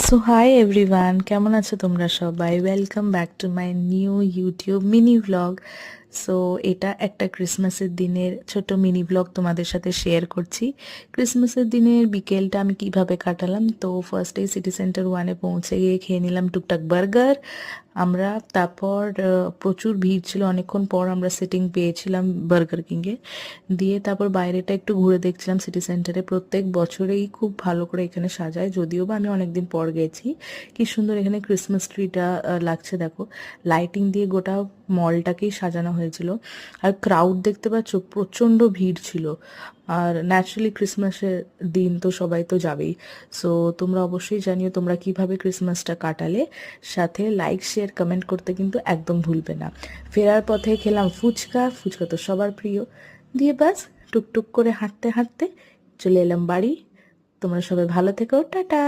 So hi everyone, কেমন আছো তোমরা সবাই? Welcome back to my new YouTube mini vlog. So এটা একটা ক্রিসমাসের দিনের ছোট মিনি ভ্লগ তোমাদের সাথে শেয়ার করছি। ক্রিসমাসের দিনের বিকেলটা আমি কিভাবে কাটালাম। তো ফার্স্টে সিটি সেন্টার ওয়ানে পৌঁছে গিয়ে খেয়ে নিলাম টুকটাক বার্গার আমরা। তারপর প্রচুর ভিড় ছিল, অনেকক্ষণ পর আমরা সিটিং পেয়েছিলাম বার্গার কিংয়ে। দিয়ে তারপর বাইরেটা একটু ঘুরে দেখছিলাম। সিটি সেন্টারে প্রত্যেক বছরেই খুব ভালো করে এখানে সাজায়, যদিও বা আমি অনেকদিন পর গেছি। কি সুন্দর এখানে ক্রিসমাস ট্রিটা লাগছে, দেখো লাইটিং দিয়ে গোটা মলটাকেই সাজানো হয়েছিল। আর ক্রাউড দেখতে পাচ্ছ, প্রচণ্ড ভিড় ছিল। আর ন্যাচারালি ক্রিসমাসের দিন তো সবাই তো যাবেই। সো তোমরা অবশ্যই জানিও তোমরা কিভাবে ক্রিসমাসটা কাটালে। সাথে লাইক শেয়ার কমেন্ট করতে কিন্তু একদম ভুলবে না। ফেরার পথে খেলাম ফুচকা, ফুচকা তো সবার প্রিয়। দিয়ে বাস টুকটুক করে হাঁটতে হাঁটতে চলে এলাম বাড়ি। তোমরা সবাই ভালো থেকো, টাটা।